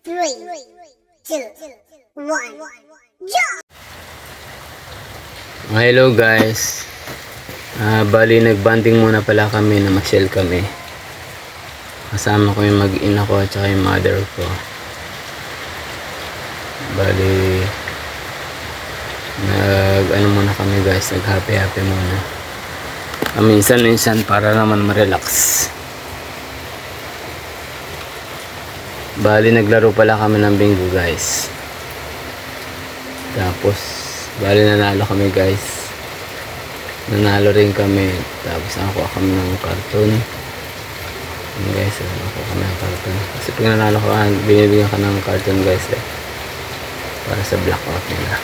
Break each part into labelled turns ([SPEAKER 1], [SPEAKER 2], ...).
[SPEAKER 1] 3, 2, 1, jump!
[SPEAKER 2] Hello guys. Bali nagbanding muna pala kami, na mag-shell kami. Kasama ko yung mag-ina ko at saka yung mother ko. Bali ano muna kami guys, nag happy muna. Minsan para naman ma-relax. Bali naglaro pala kami ng bingo guys. Tapos bali nanalo kami guys. Nanalo rin kami. Tapos nakuha kami ng karton. Guys, nakuha kami ng karton. Kasi pag nanalo ka, binibigyan ka ng karton guys para sa blackout nila.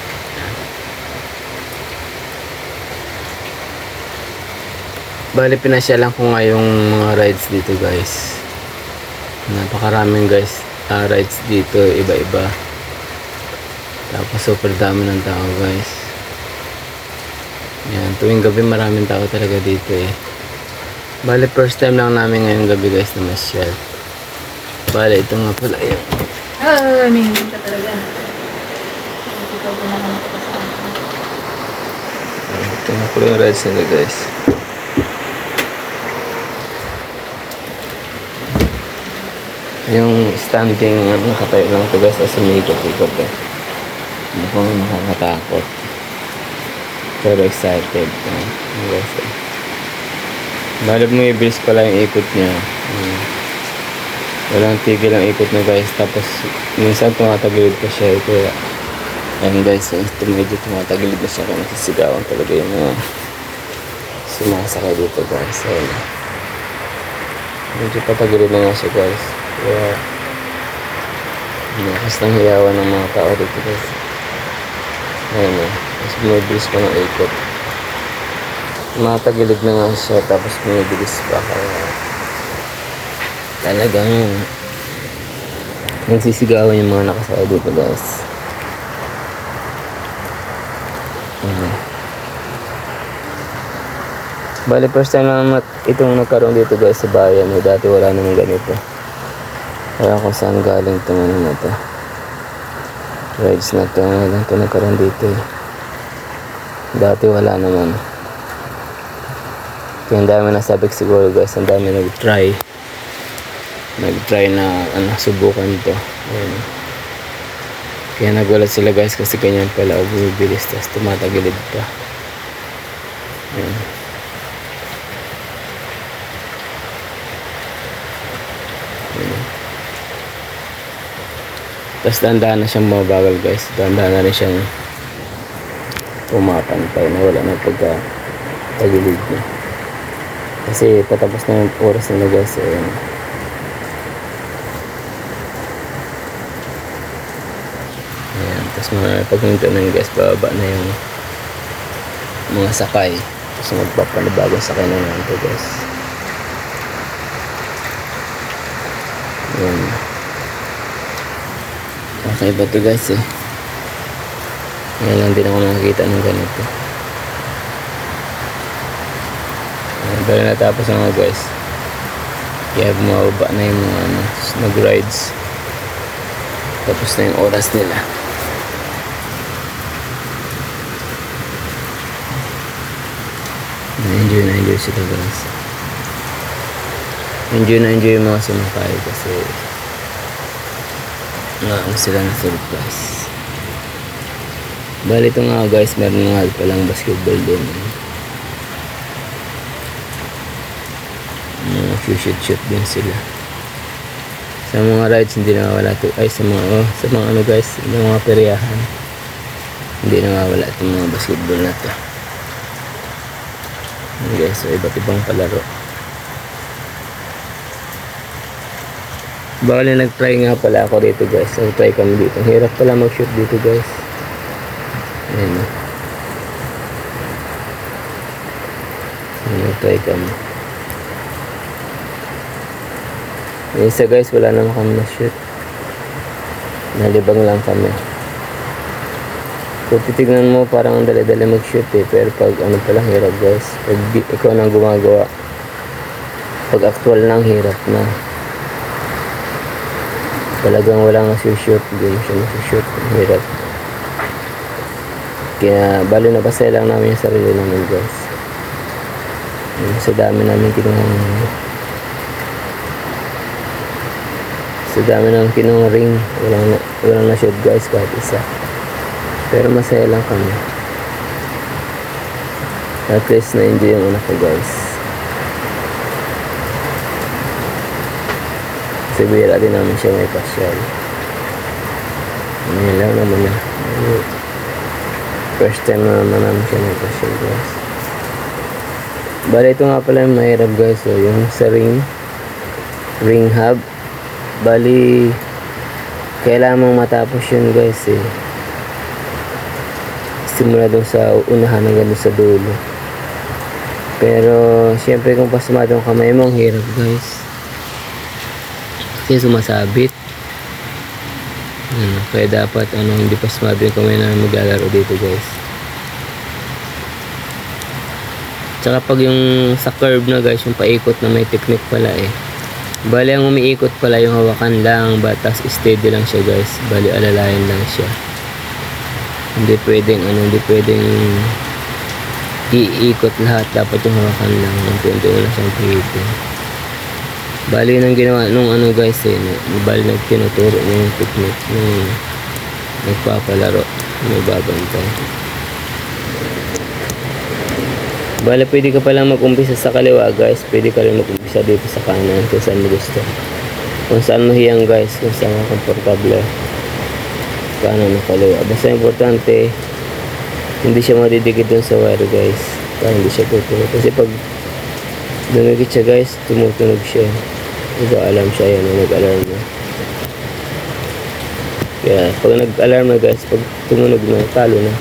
[SPEAKER 2] Bali pinasyalan ko nga yung mga rides dito guys. Napakaraming guys rides dito, iba-iba. Tapos super dami ng tao guys. Yan, tuwing gabi maraming tao talaga dito Bali first time lang namin ngayong gabi guys na masyal. Bali ito nga pala yun.
[SPEAKER 3] May hindi ka talaga. Ikaw ko naman nakapasama.
[SPEAKER 2] Ito nga pala yung rides nila guys. Yung standing nakatayo lang ito guys, as umikot-ikot mukhang nakakatakot pero excited guys. Balab mo i-bills pala yung ikot niya. Walang tigil ang ikot na guys. Tapos minsan tumatagilid pa siya kaya ayun guys, medyo tumatagilid na siya kaya nasisigawan talaga yung mga sumasakay dito guys. Ayun, medyo patagilid na nga siya guys. Kaya lakas ng hiyawan ng mga tao dito guys. Ayun mas bumibilis pa ng ikot. Matagilid na nga siya tapos bumibilis pa. Kaya talagang nagsisigawan yung mga nakasakay dito guys. Bali first time lang itong nagkaroon dito guys sa bayan. Dati wala namang ganito. Kaya kung saan galing itong ano na to, rides na to, ngayon ito nagkaroon dito Dati wala naman. Kaya ang dami nasabik siguro guys, ang dami nag-try na subukan to. Ayun. Kaya nagulat sila guys kasi ganyan pala bumibilis tapos tumatagilid pa. Ayun. Tapos dahan-dahan na siyang mabagal guys. Dahan-dahan na rin siyang pumapantay na wala na pagka-tagilid niya. Kasi patapos na yung oras nila guys. Ayan. Tapos paghinto na yun guys, bababa na yung mga sakay. Tapos magpapanibagong sakay na naman ito guys. Ayan. Okay ba ito guys Ngayon lang din ako nakakita ng ganito. Bali natapos na nga guys. Kaya bumababa na yung mga nag-rides. Tapos na yung oras nila. Enjoy sila guys. Enjoy yung mga sumakay kasi sila na surprise. Bali ito nga guys, meron nga palang basketball din. Shoot din sila. Sa mga rides hindi nawawala ito. Ay sa mga ano guys, yung mga peryahan hindi nawawala itong mga basketball na ito. Guys, so iba't ibang palaro. Bali nag-try nga pala ako dito guys. Nag-try kami dito. Hirap pala mag-shoot dito guys. Ayan nag-try kami. Yung isa guys, wala naman kami na-shoot. Nalibang lang kami. Kung titignan mo parang dali-dali mag-shoot pero pag palang hirap guys. Pag ikaw nang gumagawa, pag actual nang hirap na. talagang walang nasushoot, hindi mo siya nasushoot, ang hirap. Kaya bali na pasaya lang namin yung sarili namin guys. Sa dami namin kinuha ring, walang na-shoot guys kahit isa. Pero masaya lang kami. At least na-enjoy yung anak ko guys. Kasi bihira din namin siya may pasyal. Ngayon lang naman na. First time na naman namin siya may pasyal guys. Bali ito nga pala yung mahirap guys. So, yung sa ring hub. Bali kailangan mong matapos yun guys eh. Simula doon sa unahan hanggang doon sa dulo. Pero syempre kung pasmado ang kamay mo, ang hirap guys. Kasi sumasabit. Kaya dapat hindi pasmado yung kamay na maglalaro dito guys. Tsaka pag yung sa curve na guys, yung paikot na may technique pala eh. Bali ang umiikot pala yung hawakan lang, batas steady lang siya guys. Bali alalayan lang siya. Hindi pwedeng iikot lahat, dapat yung hawakan lang. Unti-unti lang siyang pihitin. Bali nang ginawa nung guys eh, bali nagtinuturo niya yung technique nung nagpapalaro, may babantay. Bale, pwede ka palang mag-umpisa sa kaliwa guys. Pwede ka rin mag-umpisa dito sa kanan kung saan mo gusto. Kung saan mo hiyang guys, kung saan ka komportable. Kanan o kaliwa. Basta importante, hindi siya madidikit dun sa wire guys. Para hindi siya tutunog. Kasi pag dumikit siya guys, tumutunog siya. Nag-alarm siya, yan, nag-alarm na. Kaya pag nag-alarm na guys, pag tumunog na, talo na.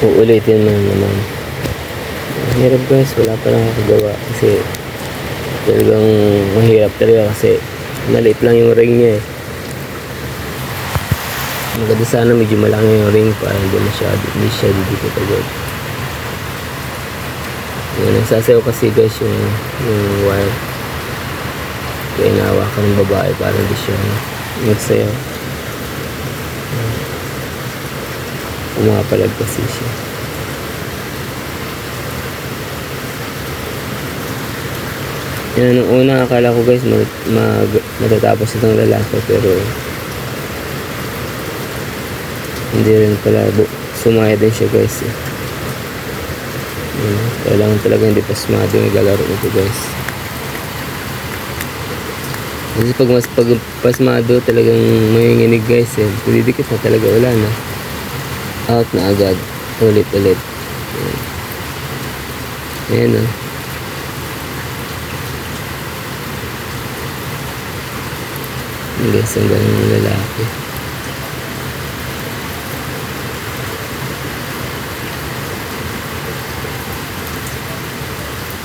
[SPEAKER 2] Uulitin mo naman. Mahirap guys, wala pa lang nakagawa kasi talagang mahirap talaga kasi maliit lang yung ring niya eh. Maganda sana medyo malaki yung ring para hindi siya didikit agad. Nagsasayaw kasi guys yung wire. Kaya inahawakan ng babae para hindi siya magsayaw. Umapalag kasi siya. Yan, nung una akala ko guys matatapos itong lalaki pero hindi rin pala, sumaya din siya guys eh. Kailangan talaga hindi pasmado yung lalaro nito guys. Kasi pag pasmado talagang manginginig guys eh. Didikit na talaga, wala na. Out na agad. Ulit. Ayan o. Guys, ang galing ng lalaki.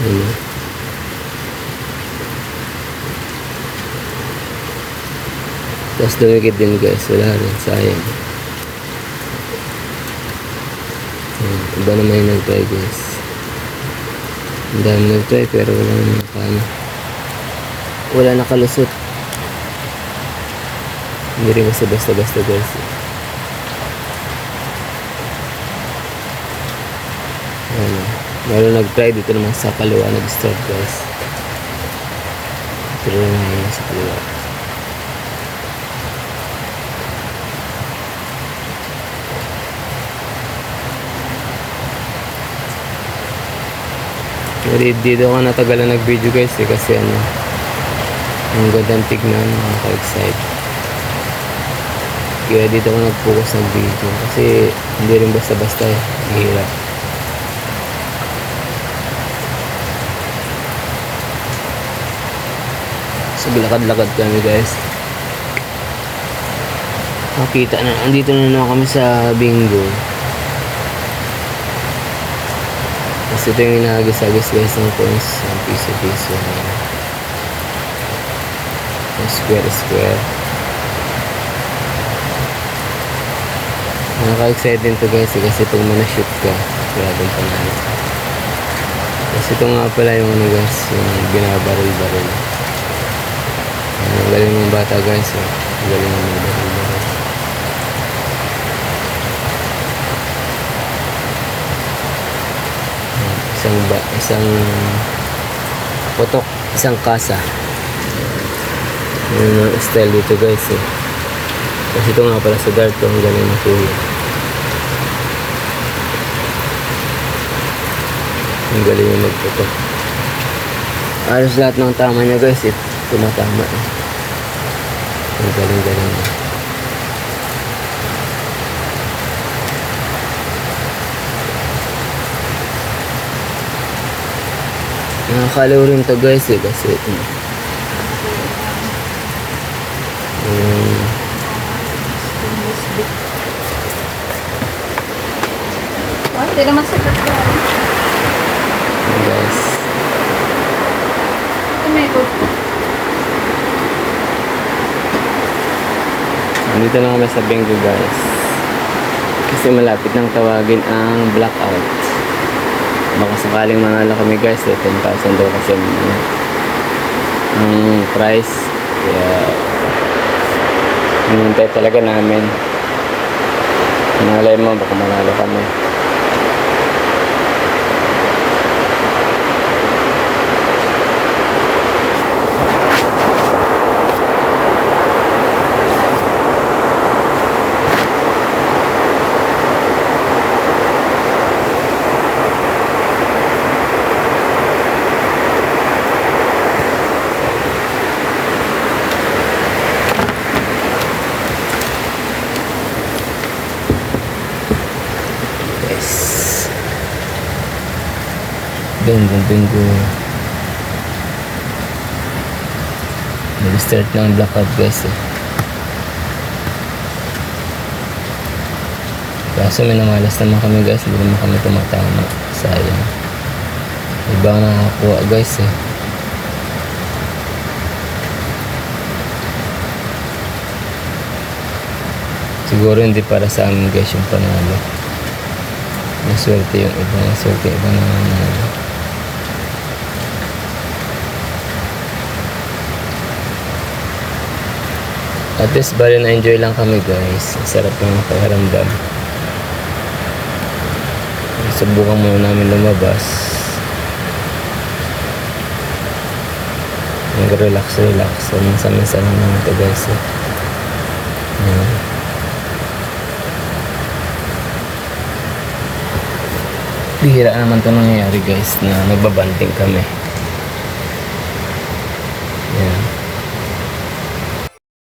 [SPEAKER 2] Ayan o. Tapos dumikit din guys. Wala rin. Sayang. Iba naman yung nag-try guys. Ang dami nag-try pero wala nakalusot. Hindi rin kasi basta-basta guys. Meron nag-try dito naman sa kaliwa, nag-start guys. Pero naman sa kaliwa. Dito ako natagalan nag-video guys eh, kasi ang gandang tignan, nakaka-excite. Kaya dito ako nag-focus ng video kasi hindi rin basta-basta eh, hirap. So lakad-lakad kami guys. Makita na, andito na naman kami sa bingo. Kasi ito yung inahagis-agis guys ng coins, ang piso-piso, square. Nakaka-excite din to guys kasi pag manashoot ka, maraming panalo. Kasi ito nga pala yung guys, yung binabaril-baril. Ang galing ng bata guys. Ang galing ng bata. Isang putok, isang kasa. Yung style dito guys eh. Kasi ito nga pala sa dart, ang galing ng kuya. Ang galing yung magputok. Alos lahat ng tama niya guys, tumatama eh. Ang galing-galing niya. Nakakalaw rin to guys eh, kasi
[SPEAKER 3] Hindi naman sagat ko.
[SPEAKER 2] guys.
[SPEAKER 3] Ito may ikot.
[SPEAKER 2] Nandito na kami sa Bengo guys. Kasi malapit nang tawagin ang blackout. Baka sakaling manalo kami guys, 10,000 daw kasi ang price. Kaya hinintay talaga namin. Malay mo, baka manalo kami. Bingo. Nag-start na ang blackout guys eh. Kaso may namalas naman kami guys, hindi naman kami tumatama. Sayang. Ibang nakakuha guys eh. Siguro hindi para sa amin guys yung panalo. Maswerte yung ibang, maswerte yung ibang nanalo. At least bali na-enjoy lang kami guys. Sarap ng pakiramdam. Subukan muna namin lumabas. Mag-relax. Minsan-minsan lang naman ito guys. Bihira naman ito nangyayari guys na nagbabanding kami.